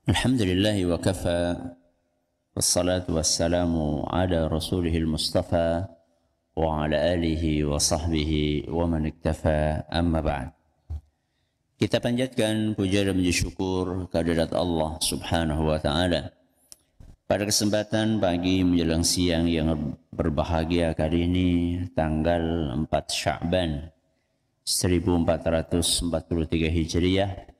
Alhamdulillah wa kafa wassalatu wassalamu ala rasulihil mustafa wa ala alihi wa sahbihi wa man iktafa amma ba'd. Kita panjatkan puja dan puji syukur kehadirat Allah subhanahu wa ta'ala. Pada kesempatan pagi menjelang siang yang berbahagia kali ini, tanggal 4 Sya'ban 1443 Hijriah,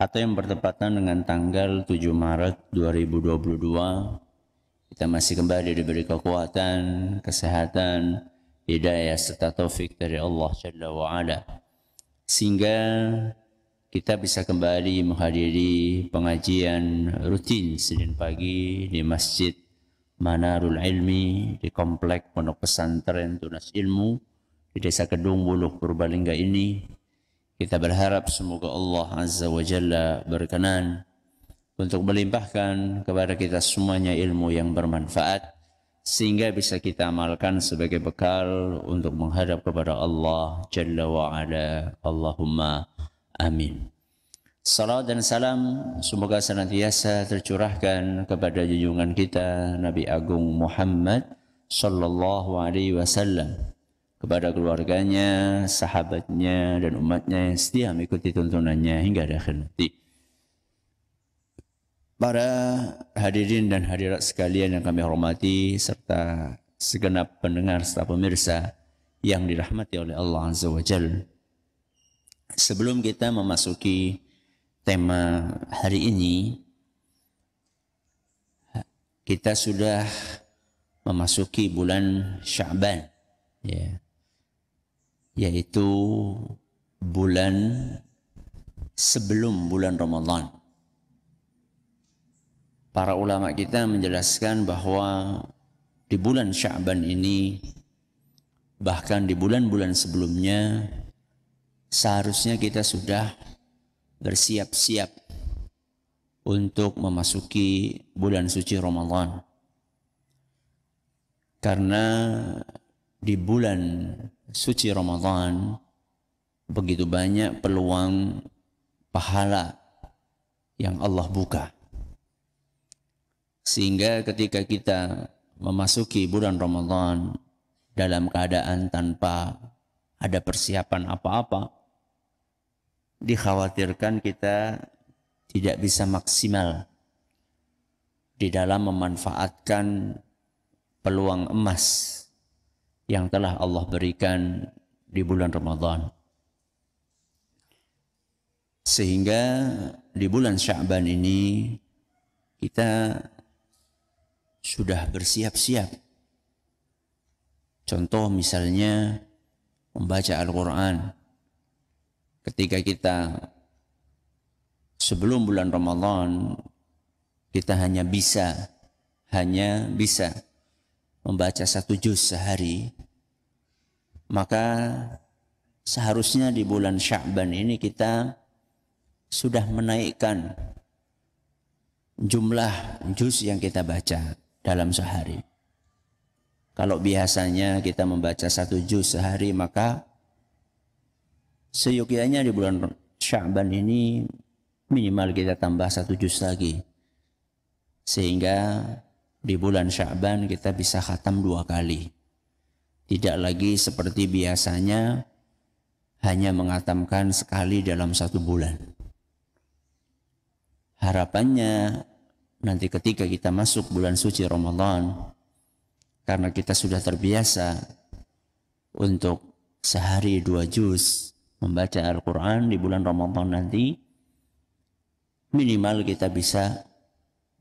atau yang bertepatan dengan tanggal 7 Maret 2022, kita masih kembali diberi kekuatan, kesehatan, hidayah serta taufik dari Allah Jalla wa'ala, sehingga kita bisa kembali menghadiri pengajian rutin Senin pagi di Masjid Manarul Ilmi di Komplek Pondok Pesantren Tunas Ilmu di Desa Kedung Buluh, Purbalingga ini. Kita berharap semoga Allah Azza wa Jalla berkenan untuk melimpahkan kepada kita semuanya ilmu yang bermanfaat, sehingga bisa kita amalkan sebagai bekal untuk menghadap kepada Allah Jalla wa Ala. Allahumma amin. Salam dan salam semoga senantiasa tercurahkan kepada junjungan kita Nabi Agung Muhammad sallallahu alaihi wasallam, kepada keluarganya, sahabatnya, dan umatnya yang setia mengikuti tuntunannya hingga akhir nanti. Para hadirin dan hadirat sekalian yang kami hormati, serta segenap pendengar serta pemirsa yang dirahmati oleh Allah Azza wa Jalla. Sebelum kita memasuki tema hari ini, kita sudah memasuki bulan Sya'ban, ya, yaitu bulan sebelum bulan Ramadan. Para ulama kita menjelaskan bahwa di bulan Sya'ban ini, bahkan di bulan-bulan sebelumnya, seharusnya kita sudah bersiap-siap untuk memasuki bulan suci Ramadan. Karena di bulan suci Ramadan begitu banyak peluang pahala yang Allah buka, sehingga ketika kita memasuki bulan Ramadan dalam keadaan tanpa ada persiapan apa-apa, dikhawatirkan kita tidak bisa maksimal di dalam memanfaatkan peluang emas yang telah Allah berikan di bulan Ramadan. Sehingga di bulan Sya'ban ini kita sudah bersiap-siap. Contoh misalnya membaca Al-Quran. Ketika kita sebelum bulan Ramadan, kita hanya bisa membaca 1 juz sehari, maka seharusnya di bulan Sya'ban ini kita sudah menaikkan jumlah juz yang kita baca dalam sehari. Kalau biasanya kita membaca 1 juz sehari, maka seyogyanya di bulan Sya'ban ini minimal kita tambah 1 juz lagi, sehingga di bulan Sya'ban kita bisa khatam 2 kali. Tidak lagi seperti biasanya hanya menghatamkan sekali dalam 1 bulan. Harapannya nanti ketika kita masuk bulan suci Ramadan, karena kita sudah terbiasa untuk sehari 2 juz membaca Al-Quran, di bulan Ramadan nanti minimal kita bisa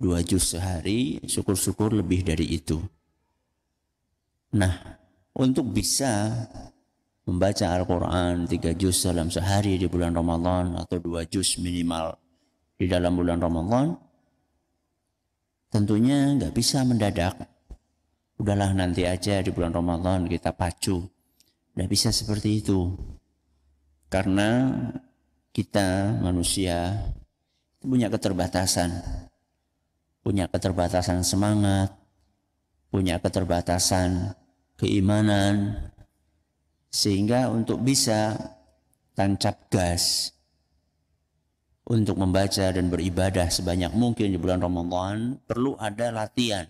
2 juz sehari, syukur-syukur lebih dari itu. Nah, untuk bisa membaca Al-Quran 3 juz dalam sehari di bulan Ramadan, atau 2 juz minimal di dalam bulan Ramadan, tentunya nggak bisa mendadak. Udahlah nanti aja di bulan Ramadan kita pacu. Nggak bisa seperti itu. Karena kita manusia punya keterbatasan. Punya keterbatasan semangat, punya keterbatasan keimanan, sehingga untuk bisa tancap gas, untuk membaca dan beribadah sebanyak mungkin di bulan Ramadan, perlu ada latihan.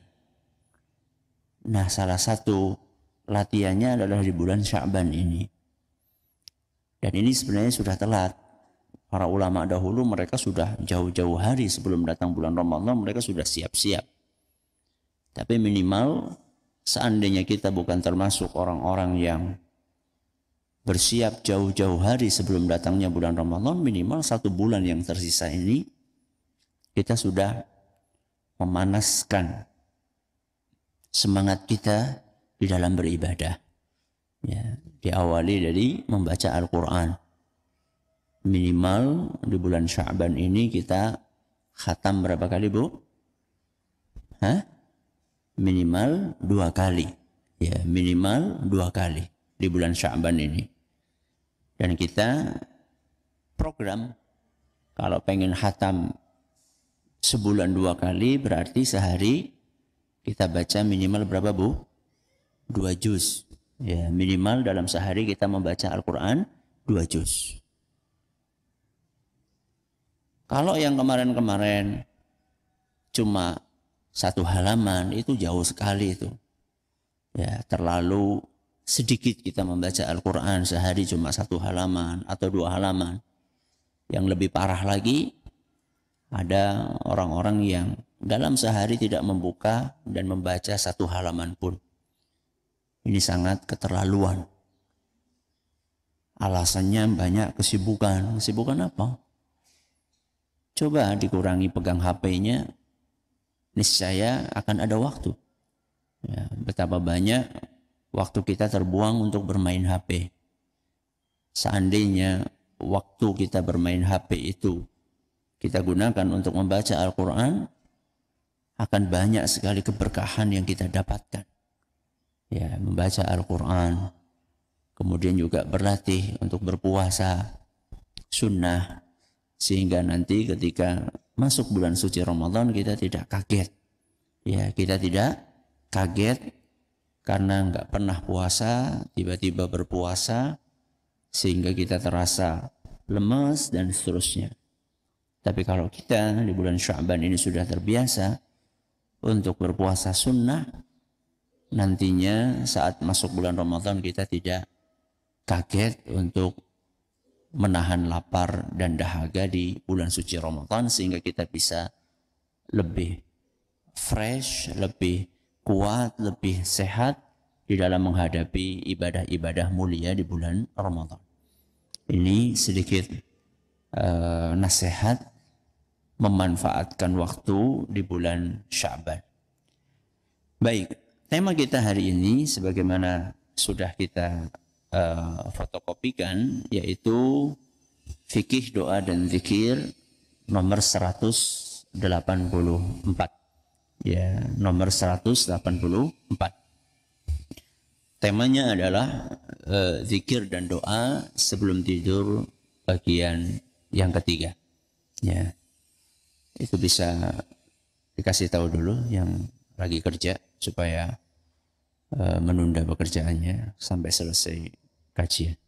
Nah, salah satu latihannya adalah di bulan Sya'ban ini. Dan ini sebenarnya sudah telat. Para ulama dahulu mereka sudah jauh-jauh hari sebelum datang bulan Ramadan, mereka sudah siap-siap. Tapi minimal seandainya kita bukan termasuk orang-orang yang bersiap jauh-jauh hari sebelum datangnya bulan Ramadan, minimal 1 bulan yang tersisa ini kita sudah memanaskan semangat kita di dalam beribadah. Ya, diawali dari membaca Al-Quran. Minimal di bulan Sya'ban ini kita khatam berapa kali, Bu? Minimal 2 kali. Ya, minimal 2 kali di bulan Sya'ban ini. Dan kita program kalau pengen khatam sebulan 2 kali, berarti sehari kita baca minimal berapa, Bu? 2 juz. Ya, minimal dalam sehari kita membaca Al-Quran 2 juz. Kalau yang kemarin-kemarin cuma 1 halaman, itu jauh sekali itu. Ya, terlalu sedikit kita membaca Al-Quran sehari cuma 1 halaman atau 2 halaman. Yang lebih parah lagi, ada orang-orang yang dalam sehari tidak membuka dan membaca 1 halaman pun. Ini sangat keterlaluan. Alasannya banyak kesibukan. Kesibukan apa? Coba dikurangi pegang HP-nya, niscaya akan ada waktu. Ya, betapa banyak waktu kita terbuang untuk bermain HP. Seandainya waktu kita bermain HP itu kita gunakan untuk membaca Al-Quran, akan banyak sekali keberkahan yang kita dapatkan. Ya, membaca Al-Quran, kemudian juga berlatih untuk berpuasa sunnah, sehingga nanti ketika masuk bulan suci Ramadan kita tidak kaget. Ya, kita tidak kaget karena nggak pernah puasa, tiba-tiba berpuasa, sehingga kita terasa lemas dan seterusnya. Tapi kalau kita di bulan Sya'ban ini sudah terbiasa untuk berpuasa sunnah, nantinya saat masuk bulan Ramadan kita tidak kaget untuk menahan lapar dan dahaga di bulan suci Ramadan, sehingga kita bisa lebih fresh, lebih kuat, lebih sehat di dalam menghadapi ibadah-ibadah mulia di bulan Ramadan. Ini sedikit nasihat memanfaatkan waktu di bulan Sya'ban. Baik, tema kita hari ini sebagaimana sudah kita fotokopikan, yaitu fikih doa dan zikir nomor 184. Ya, nomor 184. Temanya adalah zikir dan doa sebelum tidur bagian yang ketiga. Ya, itu bisa dikasih tahu dulu yang lagi kerja supaya menunda pekerjaannya sampai selesai kajian.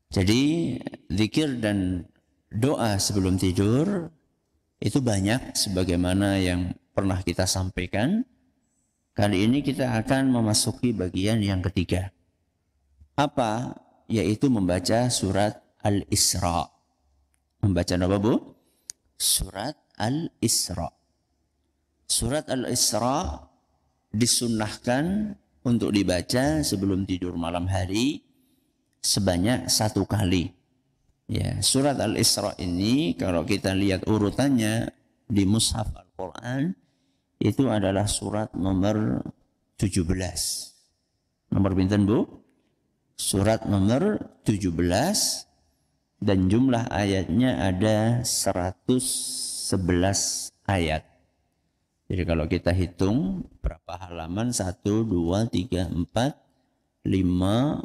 Jadi zikir dan doa sebelum tidur itu banyak sebagaimana yang pernah kita sampaikan. Kali ini kita akan memasuki bagian yang ketiga. Apa? Yaitu membaca surat Al-Isra. Membaca apa, Bu? Surat Al-Isra. Surat Al-Isra disunnahkan untuk dibaca sebelum tidur malam hari sebanyak 1 kali. Ya, surat Al-Isra ini kalau kita lihat urutannya di Mushaf Al-Quran itu adalah surat nomor 17. Nomor pinten, Bu? Surat nomor 17 dan jumlah ayatnya ada 111 ayat. Jadi kalau kita hitung berapa halaman? 1, 2, 3, 4, 5,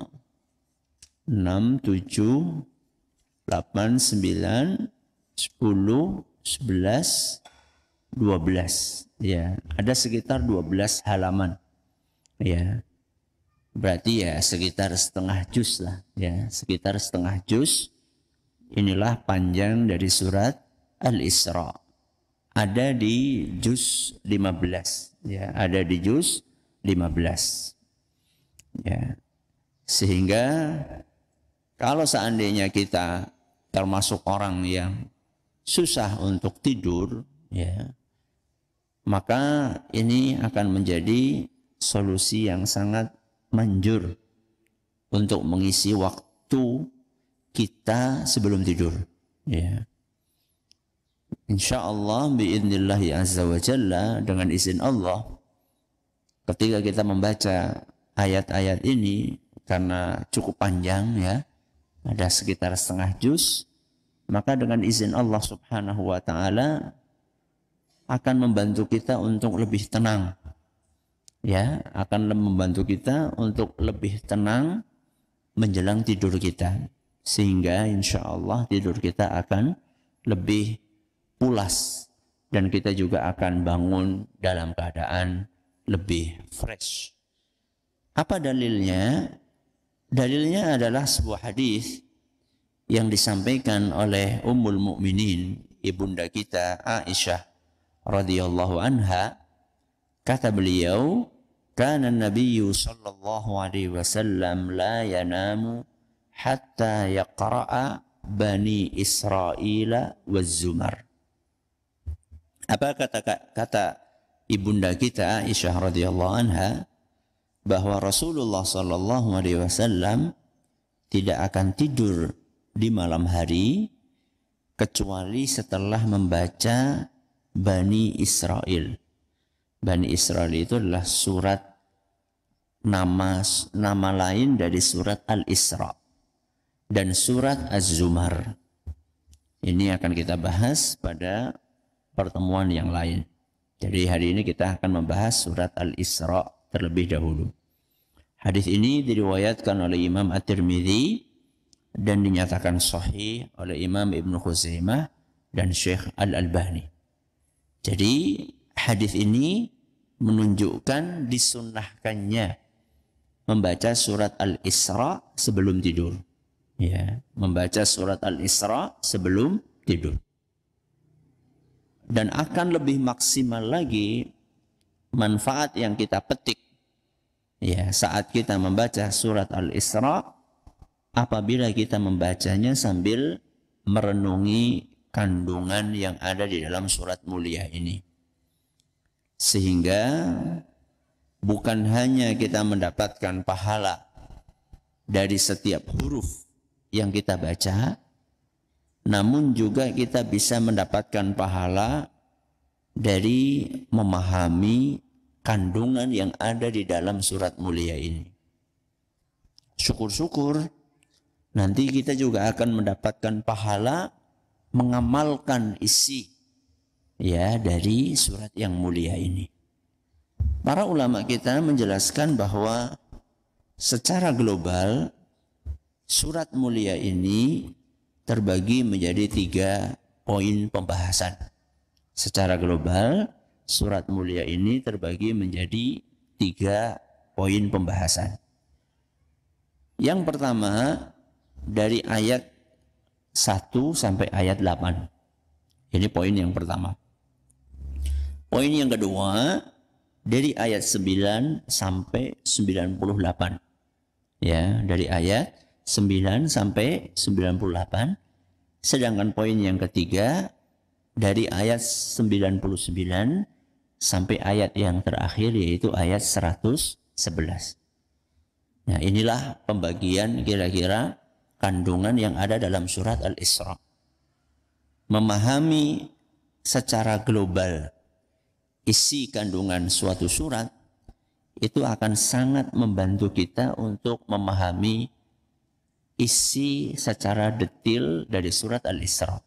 6, 7, 8, 9, 10, 11, 12. Ya, ada sekitar 12 halaman. Ya. Berarti ya sekitar setengah juz lah, ya, sekitar setengah juz inilah panjang dari surat Al-Isra. Ada di juz 15. Ya, ada di juz 15. Ya. Sehingga kalau seandainya kita termasuk orang yang susah untuk tidur, ya, maka ini akan menjadi solusi yang sangat manjur untuk mengisi waktu kita sebelum tidur. Ya. InsyaAllah biidnillahi azza wa jalla, dengan izin Allah, ketika kita membaca ayat-ayat ini, karena cukup panjang ya, ada sekitar setengah juz, maka dengan izin Allah subhanahu wa ta'ala akan membantu kita untuk lebih tenang. Ya, akan membantu kita untuk lebih tenang menjelang tidur kita. Sehingga insya Allah tidur kita akan lebih pulas. Dan kita juga akan bangun dalam keadaan lebih fresh. Apa dalilnya? Dalilnya adalah sebuah hadis yang disampaikan oleh Ummul Mukminin, ibunda kita Aisyah radhiyallahu anha. Kata beliau, kana an-nabiyyu sallallahu alaihi wasallam la yanamu hatta yaqra'a Bani Israila waz-Zumar. Apa kata ibunda kita Aisyah radhiyallahu anha? Bahwa Rasulullah sallallahu alaihi wasallam tidak akan tidur di malam hari kecuali setelah membaca Bani Israil. Bani Israil itu adalah surat nama lain dari surat Al-Isra dan surat Az-Zumar. Ini akan kita bahas pada pertemuan yang lain. Jadi hari ini kita akan membahas surat Al-Isra terlebih dahulu. Hadis ini diriwayatkan oleh Imam At-Tirmidzi dan dinyatakan sahih oleh Imam Ibnu Khuzaimah dan Syekh Al-Albani. Jadi hadis ini menunjukkan disunnahkannya membaca surat Al-Isra sebelum tidur. Ya, membaca surat Al-Isra sebelum tidur. Dan akan lebih maksimal lagi manfaat yang kita petik ya saat kita membaca surat Al-Isra apabila kita membacanya sambil merenungi kandungan yang ada di dalam surat mulia ini. Sehingga bukan hanya kita mendapatkan pahala dari setiap huruf yang kita baca, namun juga kita bisa mendapatkan pahala dari memahami kandungan yang ada di dalam surat mulia ini. Syukur-syukur nanti kita juga akan mendapatkan pahala mengamalkan isi ya dari surat yang mulia ini. Para ulama kita menjelaskan bahwa secara global surat mulia ini terbagi menjadi 3 poin pembahasan. Secara global surat mulia ini terbagi menjadi 3 poin pembahasan. Yang pertama dari ayat 1 sampai ayat 8. Ini poin yang pertama. Poin yang kedua dari ayat 9 sampai 98. Ya, dari ayat 9 sampai 98. Sedangkan poin yang ketiga dari ayat 99 sampai ayat yang terakhir yaitu ayat 111. Nah, inilah pembagian kira-kira kandungan yang ada dalam surat Al-Isra. Memahami secara global isi kandungan suatu surat itu akan sangat membantu kita untuk memahami isi secara detail dari surat Al-Isra.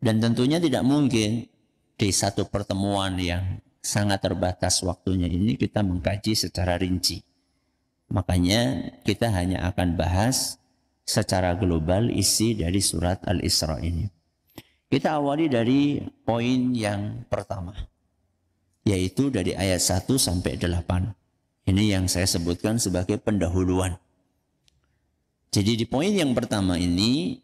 Dan tentunya tidak mungkin di satu pertemuan yang sangat terbatas waktunya ini kita mengkaji secara rinci. Makanya kita hanya akan bahas secara global isi dari surat Al-Isra ini. Kita awali dari poin yang pertama, yaitu dari ayat 1 sampai 8. Ini yang saya sebutkan sebagai pendahuluan. Jadi di poin yang pertama ini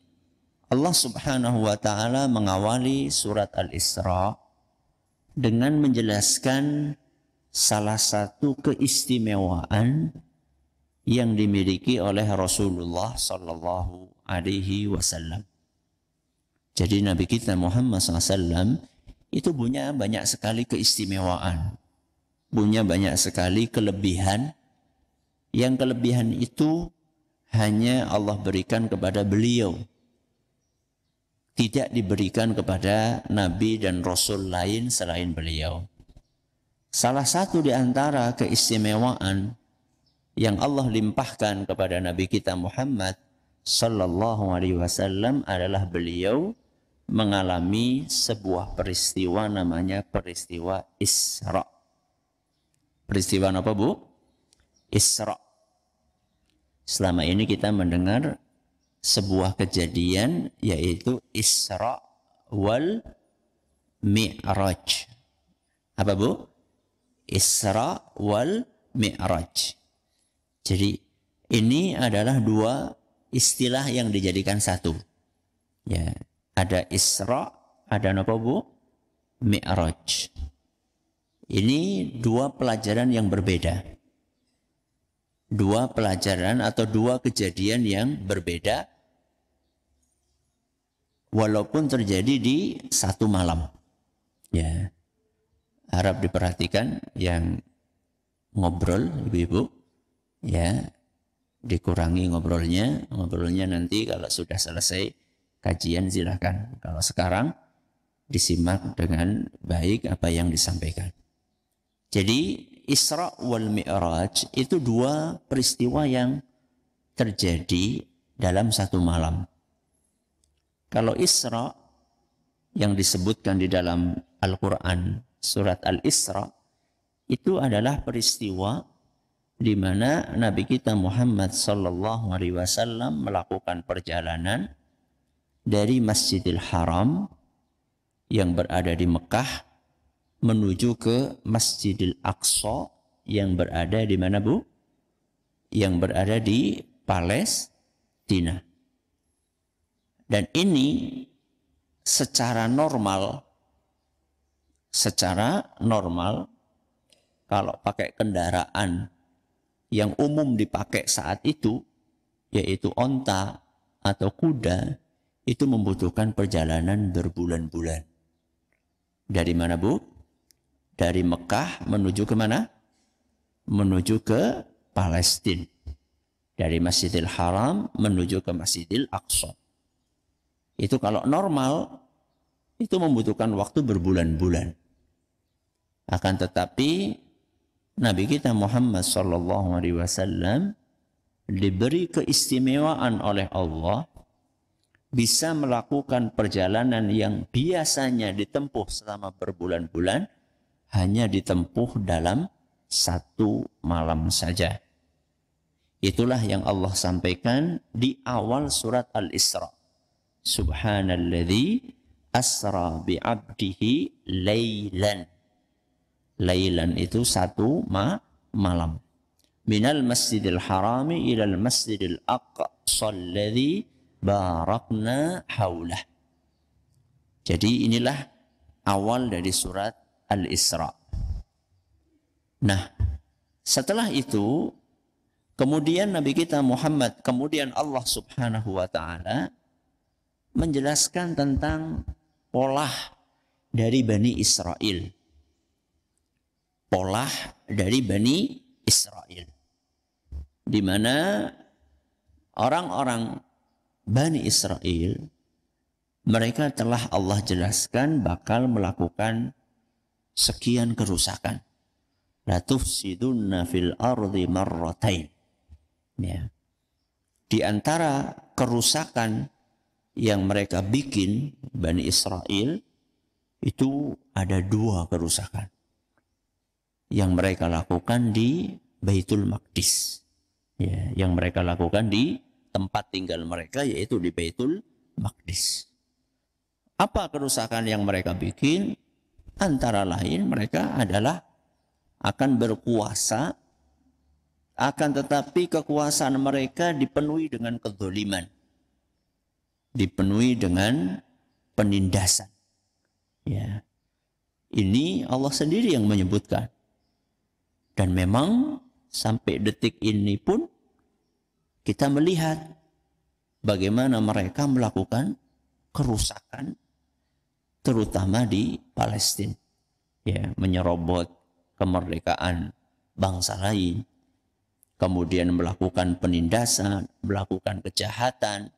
Allah Subhanahu wa taala mengawali surat Al-Isra dengan menjelaskan salah satu keistimewaan yang dimiliki oleh Rasulullah sallallahu alaihi wasallam. Jadi Nabi kita Muhammad SAW itu punya banyak sekali keistimewaan, punya banyak sekali kelebihan. Yang kelebihan itu hanya Allah berikan kepada beliau, tidak diberikan kepada Nabi dan Rasul lain selain beliau. Salah satu di antara keistimewaan yang Allah limpahkan kepada Nabi kita Muhammad sallallahu alaihi wasallam adalah beliau mengalami sebuah peristiwa namanya peristiwa Isra. Peristiwa apa, Bu? Isra. Selama ini kita mendengar sebuah kejadian yaitu Isra wal Mi'raj. Apa, Bu? Isra wal Mi'raj. Jadi ini adalah dua istilah yang dijadikan satu. Ya, ada Isra, ada apa, Bu? Mi'raj. Ini dua pelajaran yang berbeda. Dua pelajaran atau dua kejadian yang berbeda walaupun terjadi di satu malam. Ya. Harap diperhatikan yang ngobrol ibu-ibu, ya, dikurangi ngobrolnya nanti kalau sudah selesai kajian silakan. Kalau sekarang disimak dengan baik apa yang disampaikan. Jadi Isra wal Mi'raj itu dua peristiwa yang terjadi dalam satu malam. Kalau Isra yang disebutkan di dalam Al-Quran surat Al-Isra itu adalah peristiwa di mana Nabi kita Muhammad sallallahu alaihi wasallam melakukan perjalanan dari Masjidil Haram yang berada di Mekah menuju ke Masjidil Aqsa yang berada di mana, Bu? Yang berada di Palestina. Dan ini secara normal kalau pakai kendaraan yang umum dipakai saat itu, yaitu onta atau kuda, itu membutuhkan perjalanan berbulan-bulan. Dari mana, Bu? Dari Mekah menuju ke mana? Menuju ke Palestina. Dari Masjidil Haram menuju ke Masjidil Aqsa. Itu kalau normal, itu membutuhkan waktu berbulan-bulan. Akan tetapi Nabi kita Muhammad SAW diberi keistimewaan oleh Allah bisa melakukan perjalanan yang biasanya ditempuh selama berbulan-bulan hanya ditempuh dalam satu malam saja. Itulah yang Allah sampaikan di awal surat Al-Isra. Subhanalladzi asra bi'abdihi laylan. Laylan itu satu malam. Minal masjidil harami ilal masjidil aqsa alladzi barakna haulah. Jadi inilah awal dari surat Al-Isra. Nah, setelah itu kemudian Nabi kita Muhammad, kemudian Allah Subhanahu wa taala menjelaskan tentang pola dari Bani Israel. Pola dari Bani Israel. Di mana orang-orang Bani Israel mereka telah Allah jelaskan bakal melakukan sekian kerusakan. La tufsidunna fil ardi marratain. Ya. Di antara kerusakan yang mereka bikin Bani Israel itu ada dua kerusakan yang mereka lakukan di Baitul Maqdis. Ya, yang mereka lakukan di tempat tinggal mereka yaitu di Baitul Maqdis. Apa kerusakan yang mereka bikin? Antara lain mereka adalah akan berkuasa, akan tetapi kekuasaan mereka dipenuhi dengan kezaliman. dipenuhi dengan penindasan. Ya. Ini Allah sendiri yang menyebutkan. Dan memang sampai detik ini pun kita melihat bagaimana mereka melakukan kerusakan terutama di Palestina. Ya, menyerobot kemerdekaan bangsa lain. Kemudian melakukan penindasan, melakukan kejahatan,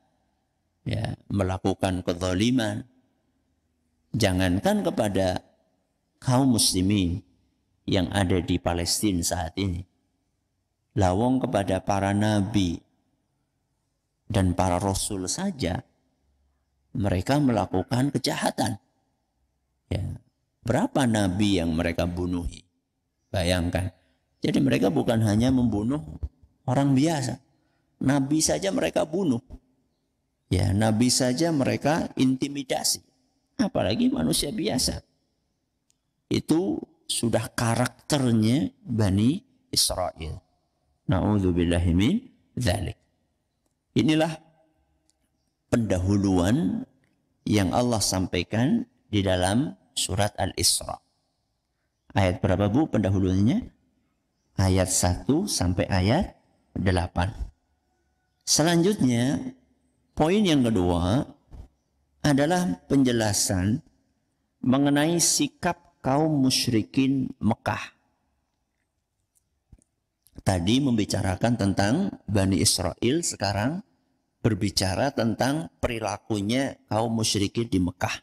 ya, melakukan kezaliman. Jangankan kepada kaum muslimin yang ada di Palestina saat ini, lawang kepada para nabi dan para rasul saja mereka melakukan kejahatan. Ya, berapa nabi yang mereka bunuhi? Bayangkan. Jadi mereka bukan hanya membunuh orang biasa, nabi saja mereka bunuh. Ya, nabi saja mereka intimidasi, apalagi manusia biasa. Itu sudah karakternya Bani Israel. Na'udzubillahi min dzalik. Inilah pendahuluan yang Allah sampaikan di dalam surat Al-Isra. Ayat berapa Bu pendahuluannya? Ayat 1 sampai ayat 8. Selanjutnya, poin yang kedua adalah penjelasan mengenai sikap kaum musyrikin Mekah. Tadi membicarakan tentang Bani Israel, sekarang berbicara tentang perilakunya kaum musyrikin di Mekah.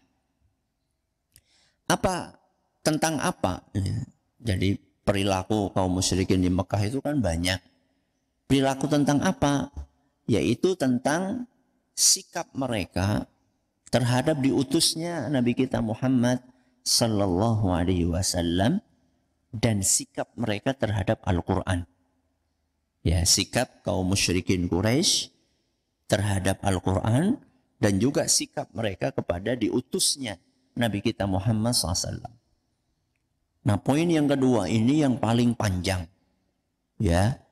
Tentang apa? Jadi perilaku kaum musyrikin di Mekah itu kan banyak. Perilaku tentang apa? Yaitu tentang sikap mereka terhadap diutusnya Nabi kita Muhammad sallallahu alaihi wasallam dan sikap mereka terhadap Al-Quran. Ya, sikap kaum musyrikin Quraisy terhadap Al-Quran dan juga sikap mereka kepada diutusnya Nabi kita Muhammad SAW. Nah, poin yang kedua ini yang paling panjang. Ya,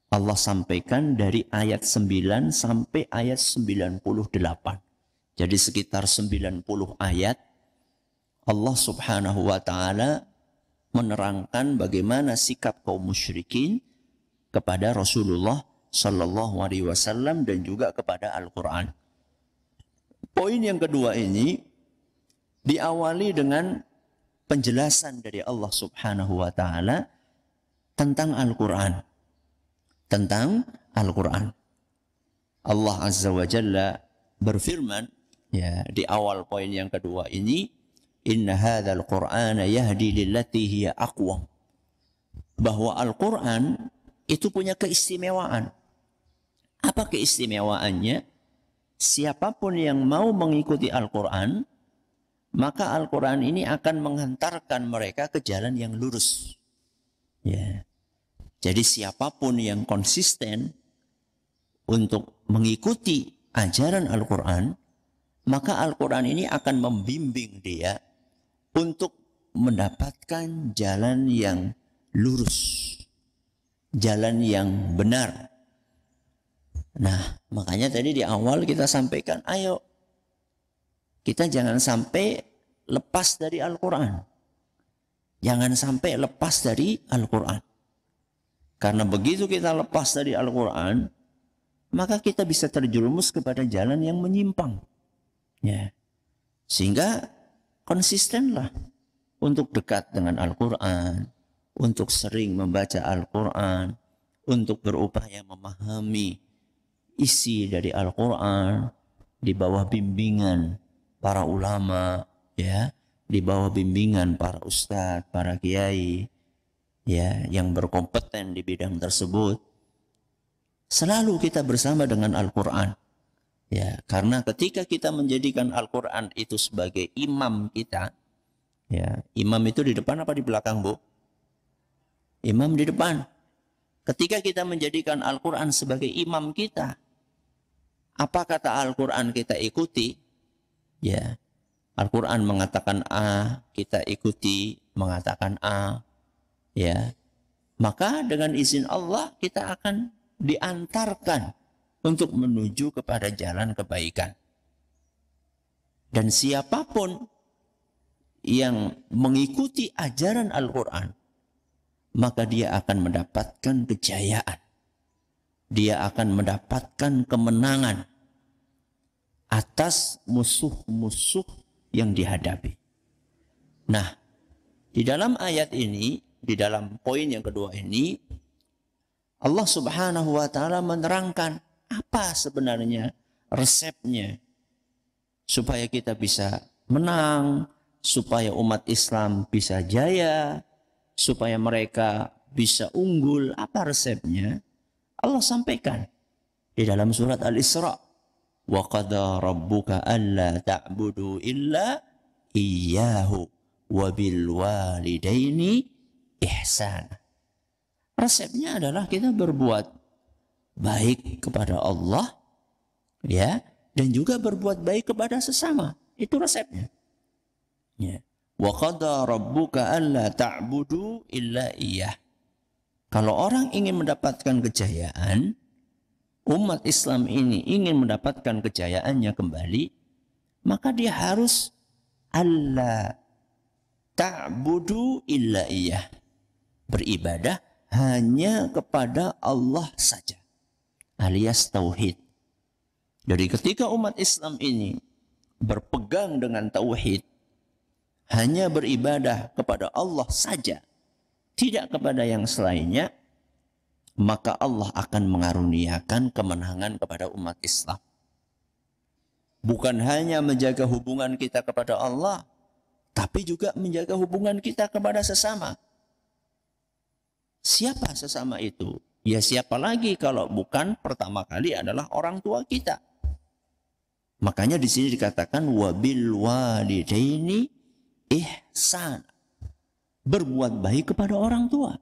Allah sampaikan dari ayat 9 sampai ayat 98. Jadi sekitar 90 ayat Allah subhanahu wa ta'ala menerangkan bagaimana sikap kaum musyrikin kepada Rasulullah sallallahu alaihi wasallam dan juga kepada Al-Quran. Poin yang kedua ini diawali dengan penjelasan dari Allah subhanahu wa ta'ala tentang Al-Quran. Tentang Al-Quran. Allah azza wa jalla berfirman, ya, di awal poin yang kedua ini, Inna hadzal Qur'ana yahdi lillati hiya aqwam. Bahwa Al-Quran itu punya keistimewaan. Apa keistimewaannya? Siapapun yang mau mengikuti Al-Quran, maka Al-Quran ini akan menghantarkan mereka ke jalan yang lurus. Ya. Jadi siapapun yang konsisten untuk mengikuti ajaran Al-Quran, maka Al-Quran ini akan membimbing dia untuk mendapatkan jalan yang lurus, jalan yang benar. Nah, makanya tadi di awal kita sampaikan, ayo kita jangan sampai lepas dari Al-Quran. Jangan sampai lepas dari Al-Quran. Karena begitu kita lepas dari Al-Quran, maka kita bisa terjerumus kepada jalan yang menyimpang. Ya. Sehingga konsistenlah untuk dekat dengan Al-Quran, untuk sering membaca Al-Quran, untuk berupaya memahami isi dari Al-Quran di bawah bimbingan para ulama, ya, di bawah bimbingan para ustadz, para kiai, ya, yang berkompeten di bidang tersebut. Selalu kita bersama dengan Al-Quran. Ya, karena ketika kita menjadikan Al-Quran itu sebagai imam kita, ya, imam itu di depan apa di belakang, Bu? Imam di depan. Ketika kita menjadikan Al-Quran sebagai imam kita, apa kata Al-Quran kita ikuti? Ya, Al-Quran mengatakan A, kita ikuti mengatakan A. Ya, maka dengan izin Allah kita akan diantarkan untuk menuju kepada jalan kebaikan. Dan siapapun yang mengikuti ajaran Al-Quran, maka dia akan mendapatkan kejayaan. Dia akan mendapatkan kemenangan atas musuh-musuh yang dihadapi. Nah, di dalam ayat ini, di dalam poin yang kedua ini, Allah Subhanahu wa Ta'ala menerangkan apa sebenarnya resepnya supaya kita bisa menang, supaya umat Islam bisa jaya, supaya mereka bisa unggul. Apa resepnya? Allah sampaikan di dalam surat Al-Isra, wa qada rabbuka alla ta'budu illa iyyahu wa bil walidaini ihsana. Resepnya adalah kita berbuat baik kepada Allah, ya, dan juga berbuat baik kepada sesama. Itu resepnya. Ya. Wa qada rabbuka alla ta'budu illa iyyah. Kalau orang ingin mendapatkan kejayaan, umat Islam ini ingin mendapatkan kejayaannya kembali, maka dia harus alla ta'budu illa iyyah. Beribadah hanya kepada Allah saja, alias tauhid. Jadi ketika umat Islam ini berpegang dengan tauhid, hanya beribadah kepada Allah saja, tidak kepada yang selainnya, maka Allah akan mengaruniakan kemenangan kepada umat Islam. Bukan hanya menjaga hubungan kita kepada Allah, tapi juga menjaga hubungan kita kepada sesama. Siapa sesama itu? Ya siapa lagi kalau bukan pertama kali adalah orang tua kita. Makanya di sini dikatakan wabil walidaini ihsan. Berbuat baik kepada orang tua.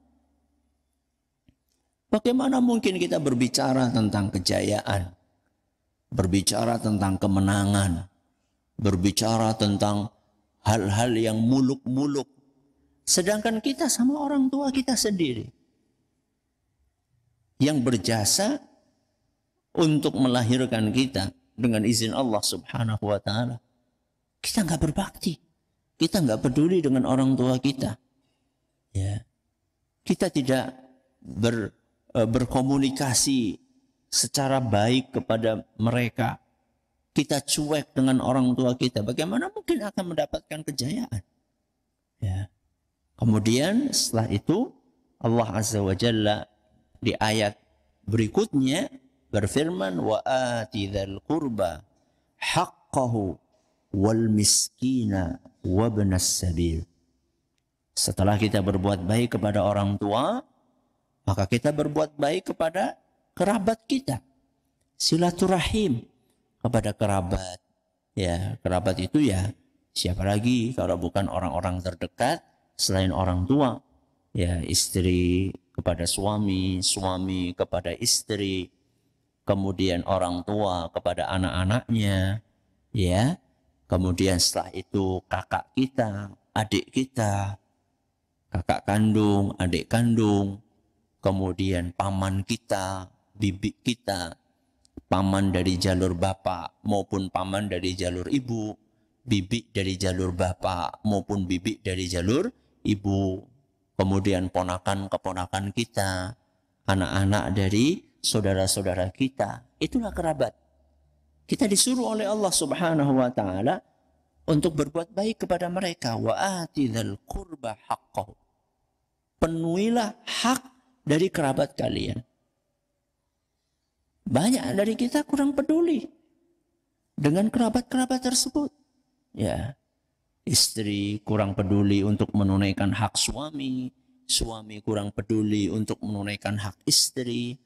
Bagaimana mungkin kita berbicara tentang kejayaan, berbicara tentang kemenangan, berbicara tentang hal-hal yang muluk-muluk, sedangkan kita sama orang tua kita sendiri yang berjasa untuk melahirkan kita dengan izin Allah Subhanahu wa Ta'ala, kita nggak berbakti, kita nggak peduli dengan orang tua kita. Ya, kita tidak berkomunikasi secara baik kepada mereka. Kita cuek dengan orang tua kita. Bagaimana mungkin akan mendapatkan kejayaan? Ya. Kemudian setelah itu Allah Azza wa Jalla di ayat berikutnya berfirman wa atidzal qurba haqqahu wal miskina wabnas sabil. Setelah kita berbuat baik kepada orang tua, maka kita berbuat baik kepada kerabat kita. Silaturahim kepada kerabat. Ya, kerabat itu ya siapa lagi kalau bukan orang-orang terdekat selain orang tua. Ya, istri kepada suami, suami kepada istri, kemudian orang tua kepada anak-anaknya, ya. Kemudian setelah itu kakak kita, adik kita, kakak kandung, adik kandung, kemudian paman kita, bibi kita, paman dari jalur bapak maupun paman dari jalur ibu, bibi dari jalur bapak maupun bibi dari jalur ibu, kemudian ponakan-keponakan kita, anak-anak dari saudara-saudara kita, itulah kerabat. Kita disuruh oleh Allah Subhanahu wa Ta'ala untuk berbuat baik kepada mereka. Wa atidzal qurba haqqahu. Penuhilah hak dari kerabat kalian. Banyak dari kita kurang peduli dengan kerabat-kerabat tersebut. Ya, istri kurang peduli untuk menunaikan hak suami, suami kurang peduli untuk menunaikan hak istri,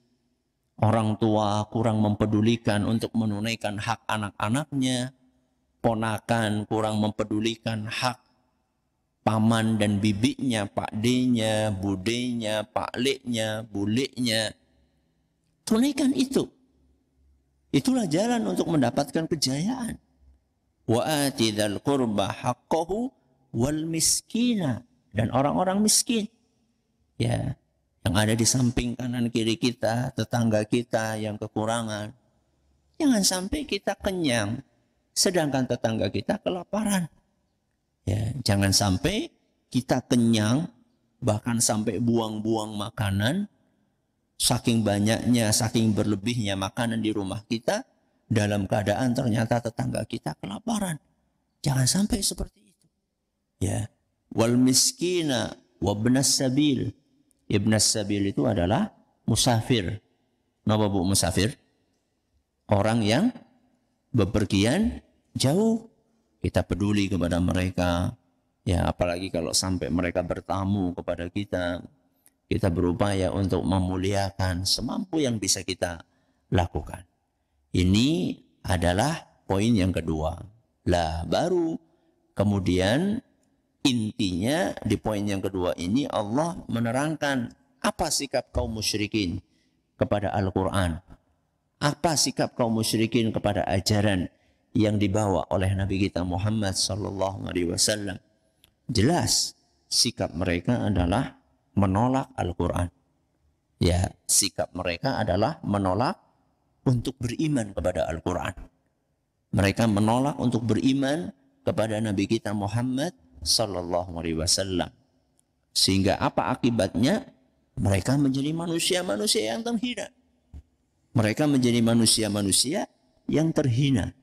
orang tua kurang mempedulikan untuk menunaikan hak anak-anaknya, ponakan kurang mempedulikan hak paman dan bibinya, pakdenya, budenya, pakleknya, buleknya. Tunaikan itu. Itulah jalan untuk mendapatkan kejayaan. Wa atidzal qurba haqqahu wal miskina, dan orang-orang miskin. Ya, yang ada di samping kanan kiri kita, tetangga kita yang kekurangan. Jangan sampai kita kenyang sedangkan tetangga kita kelaparan. Ya, jangan sampai kita kenyang, bahkan sampai buang-buang makanan, saking banyaknya, saking berlebihnya makanan di rumah kita, dalam keadaan ternyata tetangga kita kelaparan. Jangan sampai seperti itu. Ya, wal miskina wabnas sabil. Ibnas sabil itu adalah musafir. Napa bu musafir? Orang yang bepergian jauh. Kita peduli kepada mereka. Ya, apalagi kalau sampai mereka bertamu kepada kita. Kita berupaya untuk memuliakan semampu yang bisa kita lakukan. Ini adalah poin yang kedua. Lah, baru kemudian intinya di poin yang kedua ini Allah menerangkan apa sikap kaum musyrikin kepada Al-Quran. Apa sikap kaum musyrikin kepada ajaran yang dibawa oleh Nabi kita Muhammad sallallahu alaihi wasallam. Jelas sikap mereka adalah menolak Al-Quran. Ya, sikap mereka adalah menolak untuk beriman kepada Al-Quran. Mereka menolak untuk beriman kepada Nabi kita Muhammad sallallahu alaihi wasallam. Sehingga apa akibatnya? Mereka menjadi manusia-manusia yang terhina. Mereka menjadi manusia-manusia yang terhina.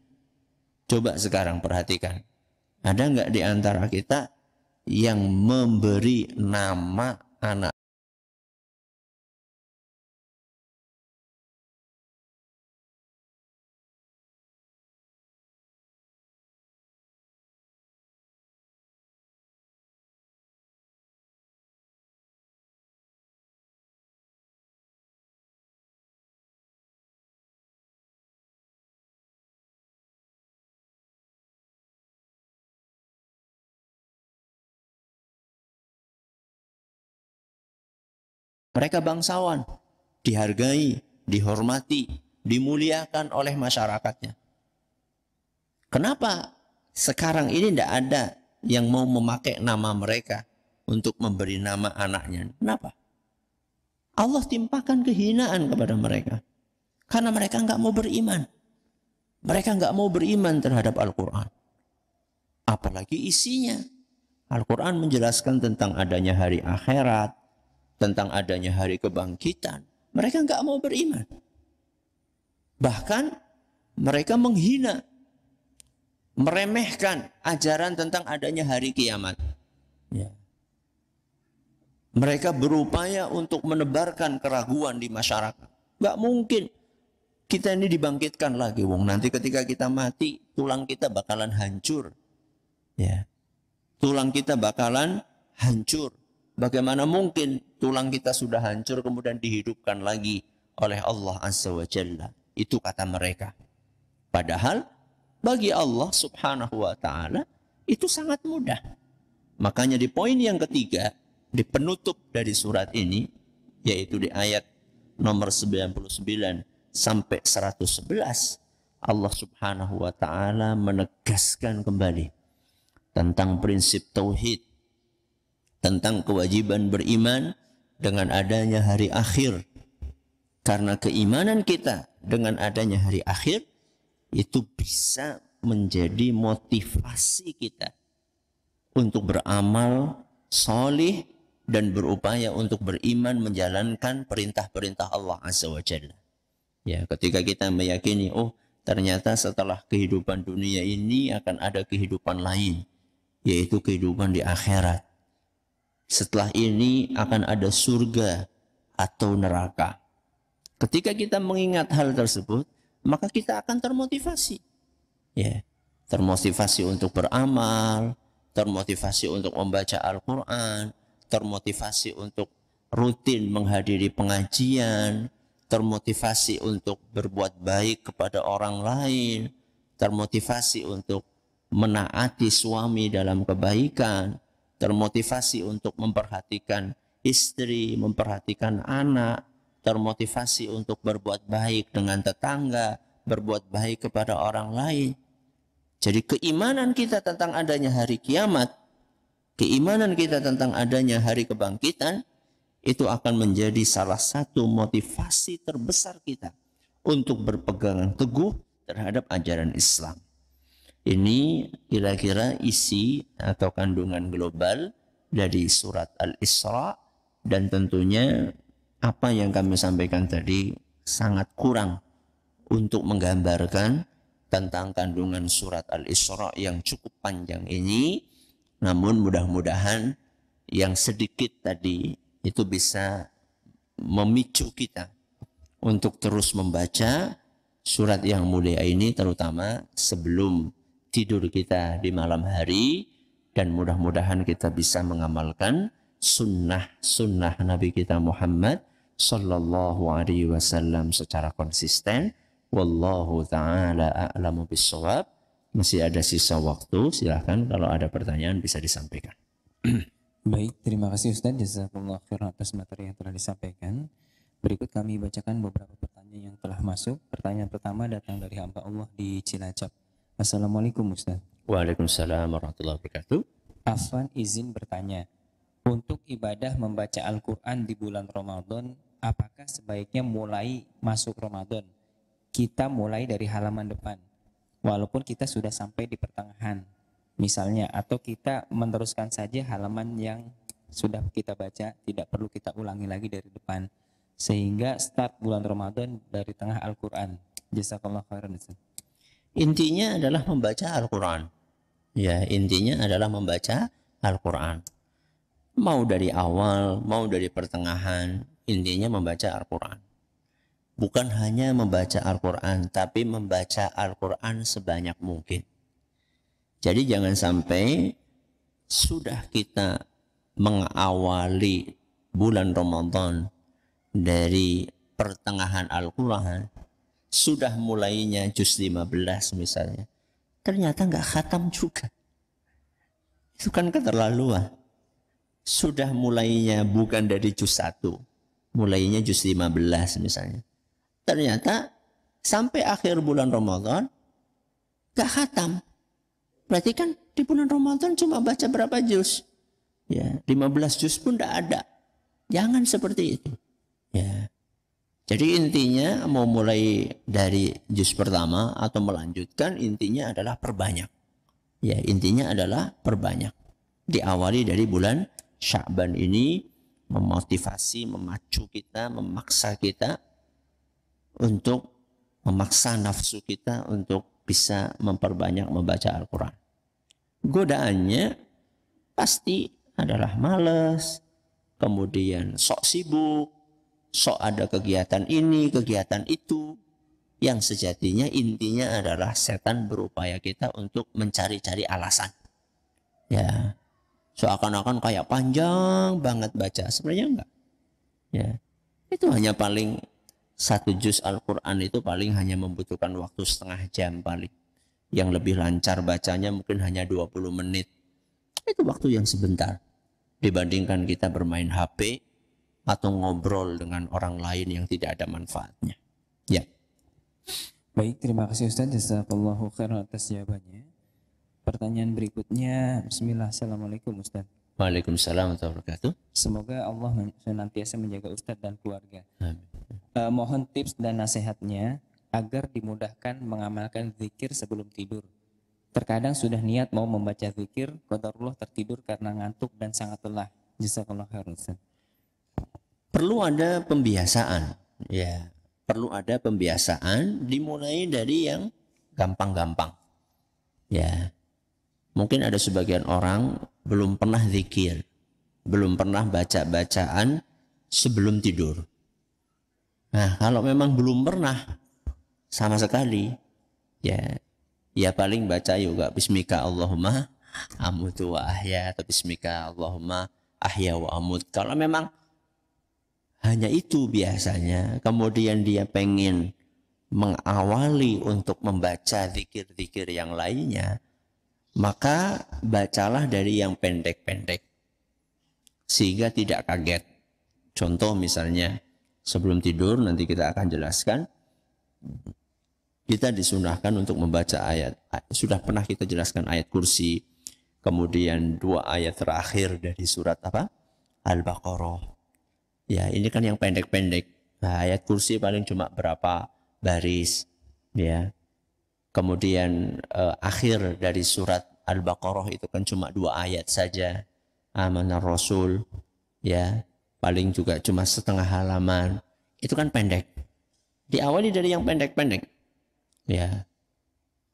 Coba sekarang perhatikan. Ada enggak di antara kita yang memberi nama anak? Mereka bangsawan, dihargai, dihormati, dimuliakan oleh masyarakatnya. Kenapa sekarang ini tidak ada yang mau memakai nama mereka untuk memberi nama anaknya? Kenapa? Allah timpakan kehinaan kepada mereka. Karena mereka nggak mau beriman. Mereka nggak mau beriman terhadap Al-Quran. Apalagi isinya. Al-Quran menjelaskan tentang adanya hari akhirat, tentang adanya hari kebangkitan. Mereka nggak mau beriman. Bahkan mereka menghina, meremehkan ajaran tentang adanya hari kiamat. Ya. Mereka berupaya untuk menebarkan keraguan di masyarakat. Nggak mungkin kita ini dibangkitkan lagi. Wong, nanti ketika kita mati, tulang kita bakalan hancur. Ya. Tulang kita bakalan hancur. Bagaimana mungkin tulang kita sudah hancur kemudian dihidupkan lagi oleh Allah Azza wa Jalla? Itu kata mereka. Padahal bagi Allah Subhanahu wa Ta'ala itu sangat mudah. Makanya di poin yang ketiga, di penutup dari surat ini, yaitu di ayat nomor 99 sampai 111, Allah Subhanahu wa Ta'ala menegaskan kembali tentang prinsip tauhid, tentang kewajiban beriman dengan adanya hari akhir. Karena keimanan kita dengan adanya hari akhir itu bisa menjadi motivasi kita untuk beramal solih dan berupaya untuk beriman menjalankan perintah-perintah Allah Azza wa Jalla. Ya, ketika kita meyakini, oh ternyata setelah kehidupan dunia ini akan ada kehidupan lain, yaitu kehidupan di akhirat. Setelah ini akan ada surga atau neraka. Ketika kita mengingat hal tersebut, maka kita akan termotivasi. Ya, termotivasi untuk beramal, termotivasi untuk membaca Al-Quran, termotivasi untuk rutin menghadiri pengajian, termotivasi untuk berbuat baik kepada orang lain, termotivasi untuk menaati suami dalam kebaikan, termotivasi untuk memperhatikan istri, memperhatikan anak, termotivasi untuk berbuat baik dengan tetangga, berbuat baik kepada orang lain. Jadi keimanan kita tentang adanya hari kiamat, keimanan kita tentang adanya hari kebangkitan, itu akan menjadi salah satu motivasi terbesar kita untuk berpegangan teguh terhadap ajaran Islam. Ini kira-kira isi atau kandungan global dari surat Al-Isra, dan tentunya apa yang kami sampaikan tadi sangat kurang untuk menggambarkan tentang kandungan surat Al-Isra yang cukup panjang ini. Namun mudah-mudahan yang sedikit tadi itu bisa memicu kita untuk terus membaca surat yang mulia ini, terutama sebelum tidur kita di malam hari, dan mudah-mudahan kita bisa mengamalkan sunnah Nabi kita Muhammad sallallahu alaihi wasallam secara konsisten. Wallahu ta'ala a'lamu bissawab. Masih ada sisa waktu, silahkan kalau ada pertanyaan bisa disampaikan. Baik, terima kasih Ustaz. Jazakumullah khairan atas materi yang telah disampaikan. Berikut kami bacakan beberapa pertanyaan yang telah masuk. Pertanyaan pertama datang dari hamba Allah di Cilacap. Assalamualaikum Ustaz. Waalaikumsalam warahmatullahi wabarakatuh. Afwan izin bertanya, untuk ibadah membaca Al-Quran di bulan Ramadan, apakah sebaiknya mulai masuk Ramadan kita mulai dari halaman depan, walaupun kita sudah sampai di pertengahan misalnya, atau kita meneruskan saja halaman yang sudah kita baca, tidak perlu kita ulangi lagi dari depan, sehingga start bulan Ramadan dari tengah Al-Quran. Jazakallah khairan. Intinya adalah membaca Al-Quran. Ya, intinya adalah membaca Al-Quran. Mau dari awal, mau dari pertengahan, intinya membaca Al-Quran. Bukan hanya membaca Al-Quran, tapi membaca Al-Quran sebanyak mungkin. Jadi jangan sampai sudah kita mengawali bulan Ramadan dari pertengahan Al-Quran, sudah mulainya juz 15 misalnya, ternyata nggak khatam juga. Itu kan keterlaluan. Sudah mulainya bukan dari juz 1, mulainya juz 15 misalnya. Ternyata sampai akhir bulan Ramadan nggak khatam. Berarti kan di bulan Ramadan cuma baca berapa juz? Ya, 15 juz pun nggak ada. Jangan seperti itu. Ya. Jadi intinya mau mulai dari juz pertama atau melanjutkan, intinya adalah perbanyak. Ya, intinya adalah perbanyak. Diawali dari bulan Sya'ban ini, memotivasi, memacu kita, memaksa kita untuk memaksa nafsu kita untuk bisa memperbanyak membaca Al-Quran. Godaannya pasti adalah malas, kemudian sok sibuk, sok ada kegiatan ini, kegiatan itu, yang sejatinya intinya adalah setan berupaya kita untuk mencari-cari alasan. Ya, seakan-akan kayak panjang banget baca, sebenarnya enggak. Ya, itu hanya paling 1 juz Al-Quran itu paling hanya membutuhkan waktu setengah jam paling. Yang lebih lancar bacanya mungkin hanya 20 menit. Itu waktu yang sebentar dibandingkan kita bermain HP atau ngobrol dengan orang lain yang tidak ada manfaatnya. Ya. Baik, terima kasih Ustaz. Jazakallahu khairan atas jawabannya. Pertanyaan berikutnya, Bismillah. Assalamualaikum Ustaz. Waalaikumsalam warahmatullahi wabarakatuh. Semoga Allah senantiasa menjaga Ustaz dan keluarga. Amin. Mohon tips dan nasihatnya agar dimudahkan mengamalkan zikir sebelum tidur. Terkadang sudah niat mau membaca zikir, qadarullah tertidur karena ngantuk dan sangat lelah. Jazakallahu khairan Ustaz. Perlu ada pembiasaan, ya. Perlu ada pembiasaan, dimulai dari yang gampang-gampang. Ya. Mungkin ada sebagian orang belum pernah zikir, belum pernah baca bacaan sebelum tidur. Nah, kalau memang belum pernah sama sekali, ya paling baca juga Bismika Allahumma amutu wa ahya, atau Bismika Allahumma ahya wa amut. Kalau memang hanya itu biasanya, kemudian dia pengen mengawali untuk membaca zikir-zikir yang lainnya, maka bacalah dari yang pendek-pendek sehingga tidak kaget. Contoh misalnya sebelum tidur, nanti kita akan jelaskan, kita disunahkan untuk membaca ayat, sudah pernah kita jelaskan ayat kursi, kemudian 2 ayat terakhir dari surat apa? Al-Baqarah. Ya, ini kan yang pendek-pendek. Nah, ayat kursi paling cuma berapa baris, ya. Kemudian akhir dari surat Al-Baqarah itu kan cuma 2 ayat saja. Amanar Rasul, ya, paling juga cuma setengah halaman. Itu kan pendek. Diawali dari yang pendek-pendek. Ya.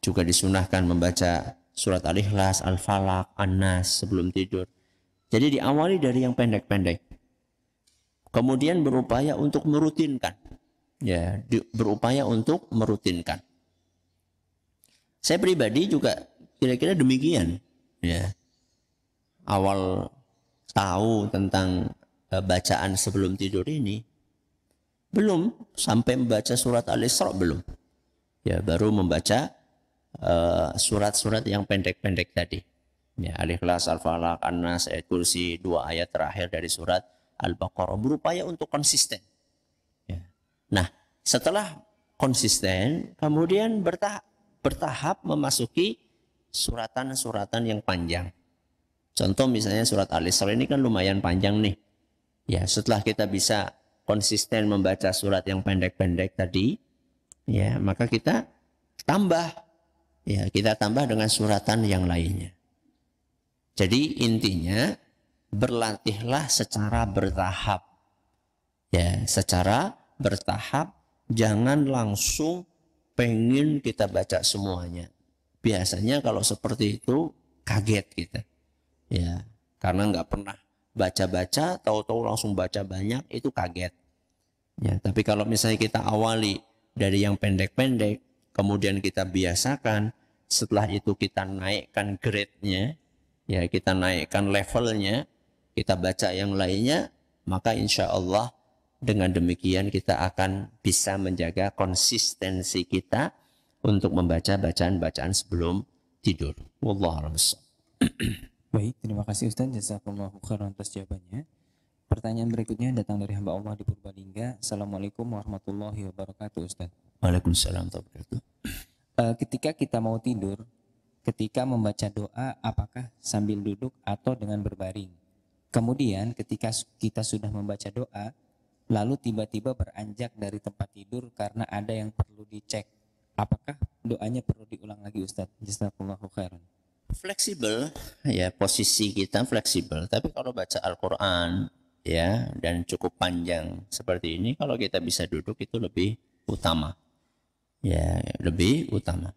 Juga disunahkan membaca surat Al-Ikhlas, Al-Falaq, An-Nas sebelum tidur. Jadi diawali dari yang pendek-pendek. Kemudian berupaya untuk merutinkan. Ya, berupaya untuk merutinkan. Saya pribadi juga kira-kira demikian. Ya. Awal tahu tentang bacaan sebelum tidur ini belum sampai membaca surat Al-Isra belum. Ya, baru membaca surat-surat yang pendek-pendek tadi. Ya, Al-Ikhlas, Al-Falaq, An-Nas, Ayat Kursi, 2 ayat terakhir dari surat Al-Baqarah. Berupaya untuk konsisten. Ya. Nah, setelah konsisten, kemudian bertahap memasuki suratan-suratan yang panjang. Contoh misalnya surat Al-Isra ini kan lumayan panjang nih. Ya, setelah kita bisa konsisten membaca surat yang pendek-pendek tadi, ya, maka kita tambah. Ya, kita tambah dengan suratan yang lainnya. Jadi intinya berlatihlah secara bertahap. Ya, secara bertahap, jangan langsung pengen kita baca semuanya. Biasanya kalau seperti itu kaget kita. Ya, karena nggak pernah baca-baca, tahu-tahu langsung baca banyak, itu kaget. Ya, tapi kalau misalnya kita awali dari yang pendek-pendek, kemudian kita biasakan, setelah itu kita naikkan grade-nya, ya, kita naikkan levelnya, kita baca yang lainnya, maka insya Allah dengan demikian kita akan bisa menjaga konsistensi kita untuk membaca bacaan-bacaan sebelum tidur. Wallahu a'lam. Baik, terima kasih Ustaz. Jazakallahu khairan atas jawabannya. Pertanyaan berikutnya datang dari hamba Allah di Purbalingga. Assalamualaikum warahmatullahi wabarakatuh, Ustaz. Waalaikumsalam warahmatullahi wabarakatuh. Ketika kita mau tidur, ketika membaca doa, apakah sambil duduk atau dengan berbaring? Kemudian ketika kita sudah membaca doa, lalu tiba-tiba beranjak dari tempat tidur karena ada yang perlu dicek, apakah doanya perlu diulang lagi, Ustaz? Jazakallahu khairan. Fleksibel, ya, posisi kita fleksibel. Tapi kalau baca Al-Quran, ya, dan cukup panjang seperti ini, kalau kita bisa duduk itu lebih utama. Ya, lebih utama.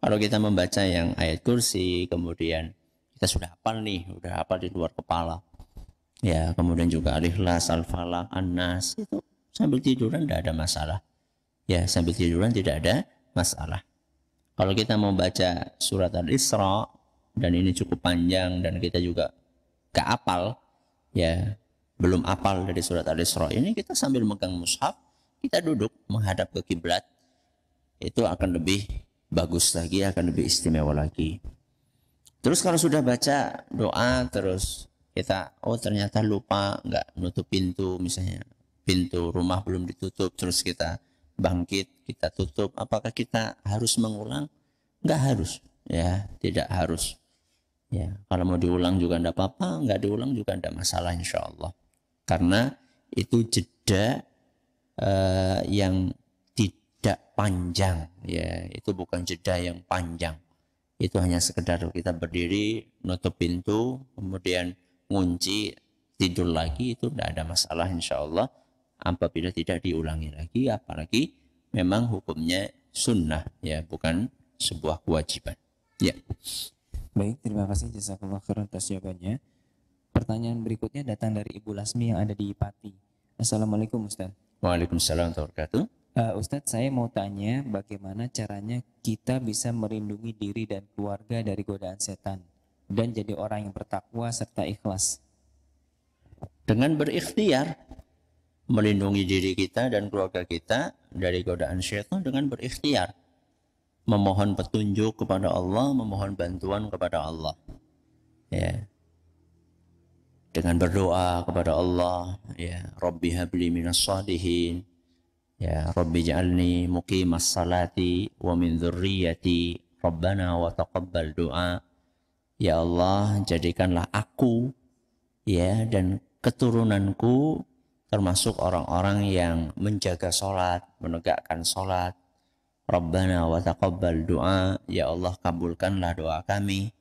Kalau kita membaca yang ayat kursi, kemudian kita sudah hafal nih, udah hafal di luar kepala. Ya, kemudian juga Al-Ikhlas, Al-Falaq, An-Nas, itu sambil tiduran tidak ada masalah. Ya, sambil tiduran tidak ada masalah. Kalau kita mau baca surat Al-Isra, dan ini cukup panjang dan kita juga gak apal, ya, belum apal dari surat Al-Isra ini, kita sambil megang mushaf, kita duduk menghadap ke kiblat, itu akan lebih bagus lagi, akan lebih istimewa lagi. Terus kalau sudah baca doa, terus kita ternyata lupa nggak nutup pintu, misalnya pintu rumah belum ditutup, terus kita bangkit, kita tutup, apakah kita harus mengulang? Nggak harus, ya, tidak harus. Ya, kalau mau diulang juga enggak apa-apa, enggak diulang juga enggak masalah insya Allah. Karena itu jeda yang tidak panjang, ya, itu bukan jeda yang panjang. Itu hanya sekedar kita berdiri, nutup pintu, kemudian ngunci, tidur lagi, itu enggak ada masalah insya Allah. Apabila tidak diulangi lagi, apalagi memang hukumnya sunnah, ya, bukan sebuah kewajiban. Ya. Baik, terima kasih jazakallahu khairan atas jawabannya. Pertanyaan berikutnya datang dari Ibu Lasmi yang ada di Pati. Assalamualaikum Ustaz. Waalaikumsalam warahmatullahi wabarakatuh. Ustaz, saya mau tanya bagaimana caranya kita bisa melindungi diri dan keluarga dari godaan setan dan jadi orang yang bertakwa serta ikhlas. Dengan berikhtiar, melindungi diri kita dan keluarga kita dari godaan syaitan dengan berikhtiar. Memohon petunjuk kepada Allah, memohon bantuan kepada Allah. Ya. Dengan berdoa kepada Allah, ya, Rabbi habli minas shalihin. Ya, Rabbi ja'alni muqimas salati wa min dzurriyyati. Rabbana wa taqabbal du'a. Ya Allah, jadikanlah aku, ya, dan keturunanku termasuk orang-orang yang menjaga sholat, menegakkan sholat, Rabbana wa taqabbal du'a, ya Allah kabulkanlah doa kami.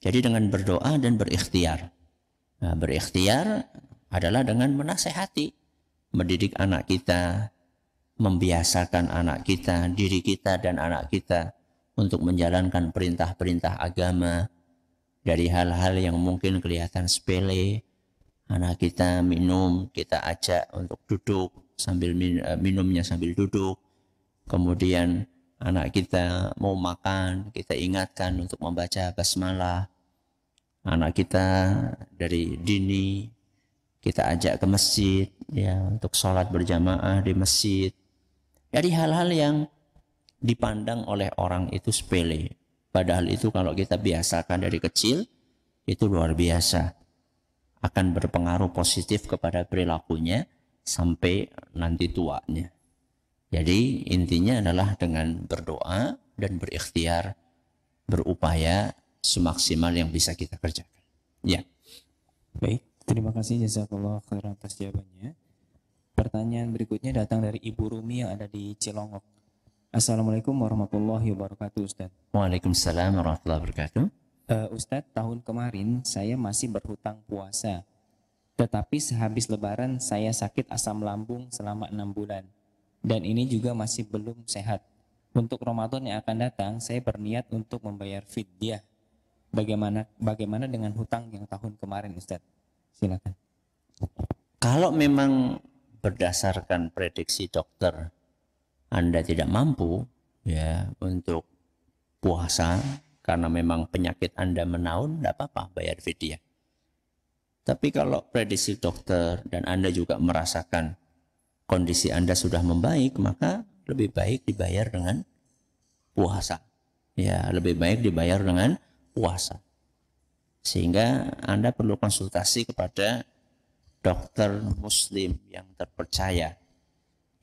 Jadi dengan berdoa dan berikhtiar. Nah, berikhtiar adalah dengan menasehati, mendidik anak kita, membiasakan anak kita, diri kita dan anak kita untuk menjalankan perintah-perintah agama dari hal-hal yang mungkin kelihatan sepele. Anak kita minum, kita ajak untuk duduk sambil minumnya sambil duduk. Kemudian anak kita mau makan, kita ingatkan untuk membaca basmalah. Anak kita dari dini kita ajak ke masjid ya untuk sholat berjamaah di masjid. Jadi hal-hal yang dipandang oleh orang itu sepele. Padahal itu kalau kita biasakan dari kecil itu luar biasa. Akan berpengaruh positif kepada perilakunya sampai nanti tuanya. Jadi intinya adalah dengan berdoa dan berikhtiar, berupaya semaksimal yang bisa kita kerjakan. Ya. Baik, terima kasih jazakallah khairan atas jawabannya. Pertanyaan berikutnya datang dari Ibu Rumi yang ada di Cilongok. Assalamualaikum warahmatullahi wabarakatuh, Ustaz. Waalaikumsalam warahmatullahi wabarakatuh. Ustaz, tahun kemarin saya masih berhutang puasa. Tetapi sehabis lebaran saya sakit asam lambung selama 6 bulan. Dan ini juga masih belum sehat. Untuk Ramadan yang akan datang, saya berniat untuk membayar fidyah. Bagaimana dengan hutang yang tahun kemarin, Ustaz? Silakan. Kalau memang berdasarkan prediksi dokter Anda tidak mampu ya untuk puasa karena memang penyakit Anda menaun, tidak apa-apa bayar fidyah. Tapi kalau prediksi dokter dan Anda juga merasakan kondisi Anda sudah membaik, maka lebih baik dibayar dengan puasa. Ya, lebih baik dibayar dengan puasa. Sehingga Anda perlu konsultasi kepada dokter muslim yang terpercaya.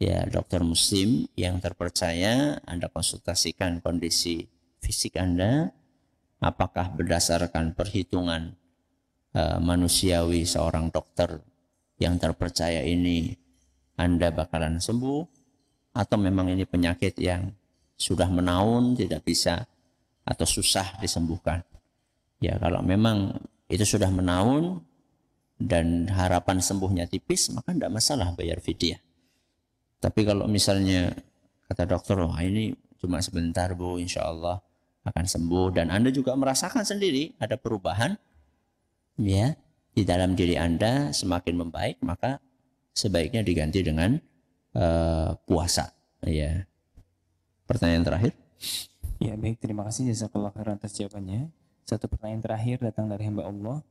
Ya, dokter muslim yang terpercaya, Anda konsultasikan kondisi fisik Anda, apakah berdasarkan perhitungan manusiawi seorang dokter yang terpercaya ini Anda bakalan sembuh, atau memang ini penyakit yang sudah menaun, tidak bisa atau susah disembuhkan. Ya, kalau memang itu sudah menaun dan harapan sembuhnya tipis, maka tidak masalah bayar fidyah. Tapi kalau misalnya kata dokter, wah ini cuma sebentar Bu, insya Allah akan sembuh, dan Anda juga merasakan sendiri ada perubahan ya di dalam diri Anda semakin membaik, maka sebaiknya diganti dengan puasa. Ya. Pertanyaan terakhir. Ya baik, terima kasih jazakallah khairan atas jawabannya. Satu pertanyaan terakhir datang dari hamba Allah.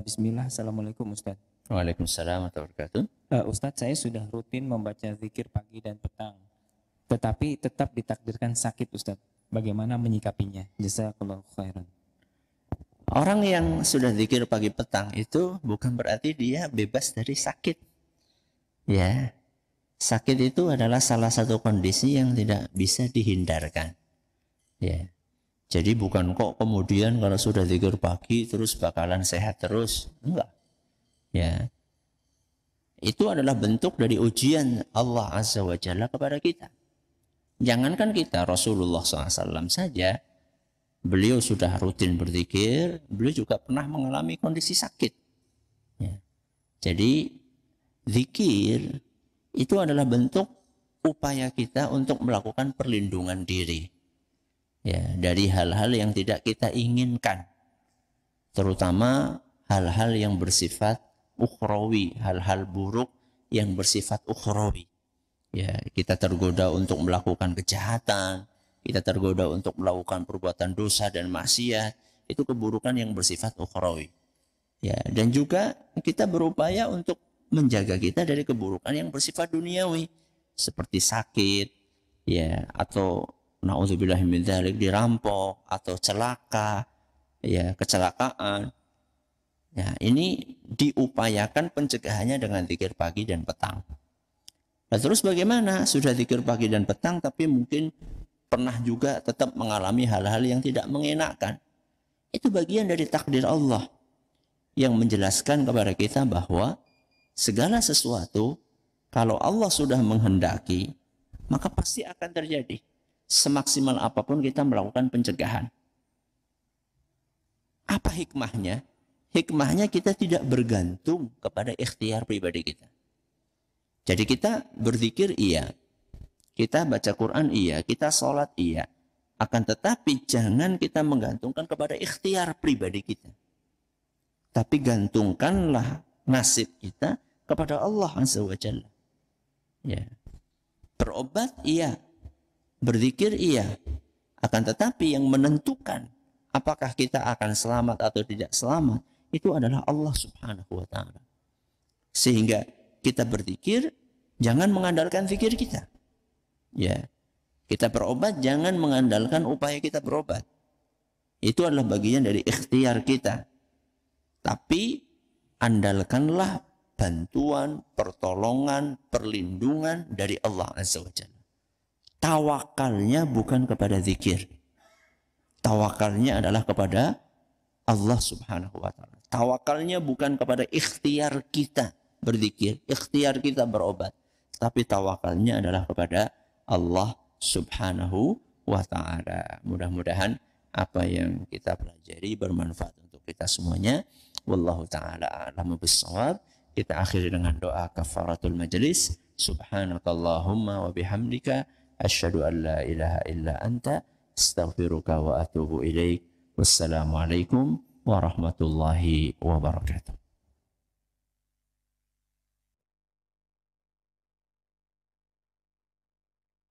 Bismillah, Assalamualaikum Ustaz. Waalaikumsalam warahmatullahi wabarakatuh. Ustaz, saya sudah rutin membaca zikir pagi dan petang, tetapi tetap ditakdirkan sakit Ustaz. Bagaimana menyikapinya? Jazakallah khairan. Orang yang sudah zikir pagi petang itu bukan berarti dia bebas dari sakit. Ya, sakit itu adalah salah satu kondisi yang tidak bisa dihindarkan. Ya, jadi bukan kok kemudian kalau sudah zikir pagi terus bakalan sehat terus, enggak. Ya, itu adalah bentuk dari ujian Allah Azza wa Jalla kepada kita. Jangankan kita, Rasulullah SAW saja, beliau sudah rutin berzikir, beliau juga pernah mengalami kondisi sakit. Ya. Jadi zikir itu adalah bentuk upaya kita untuk melakukan perlindungan diri ya dari hal-hal yang tidak kita inginkan, terutama hal-hal yang bersifat ukhrawi, hal-hal buruk yang bersifat ukhrawi. Ya, kita tergoda untuk melakukan kejahatan, kita tergoda untuk melakukan perbuatan dosa dan maksiat, itu keburukan yang bersifat ukhrawi. Ya, dan juga kita berupaya untuk menjaga kita dari keburukan yang bersifat duniawi seperti sakit ya, atau naudzubillah min dzalik dirampok, atau celaka ya, kecelakaan. Ya, ini diupayakan pencegahannya dengan zikir pagi dan petang. Nah, terus bagaimana? Sudah zikir pagi dan petang tapi mungkin pernah juga tetap mengalami hal-hal yang tidak mengenakan. Itu bagian dari takdir Allah yang menjelaskan kepada kita bahwa segala sesuatu kalau Allah sudah menghendaki, maka pasti akan terjadi. Semaksimal apapun kita melakukan pencegahan. Apa hikmahnya? Hikmahnya kita tidak bergantung kepada ikhtiar pribadi kita. Jadi kita berzikir iya, kita baca Quran iya, kita sholat iya. Akan tetapi jangan kita menggantungkan kepada ikhtiar pribadi kita. Tapi gantungkanlah nasib kita kepada Allah Azza wa Jalla. Ya. Berobat iya, berzikir iya. Akan tetapi yang menentukan apakah kita akan selamat atau tidak selamat itu adalah Allah Subhanahu wa taala. Sehingga kita berzikir jangan mengandalkan zikir kita. Ya. Kita berobat jangan mengandalkan upaya kita berobat. Itu adalah bagian dari ikhtiar kita. Tapi andalkanlah bantuan, pertolongan, perlindungan dari Allah Azza wa Jalla. Tawakalnya bukan kepada zikir. Tawakalnya adalah kepada Allah Subhanahu wa taala. Tawakalnya bukan kepada ikhtiar kita berzikir, ikhtiar kita berobat, tapi tawakalnya adalah kepada Allah Subhanahu wa taala. Mudah-mudahan apa yang kita pelajari bermanfaat untuk kita semuanya. Wallahu taala a'lamu bissawab. Kita akhiri dengan doa kafaratul majlis. Subhanakallahumma wa bihamdika asyhadu an la ilaha illa anta astaghfiruka wa atubu ilaik. Wassalamualaikum warahmatullahi wabarakatuh.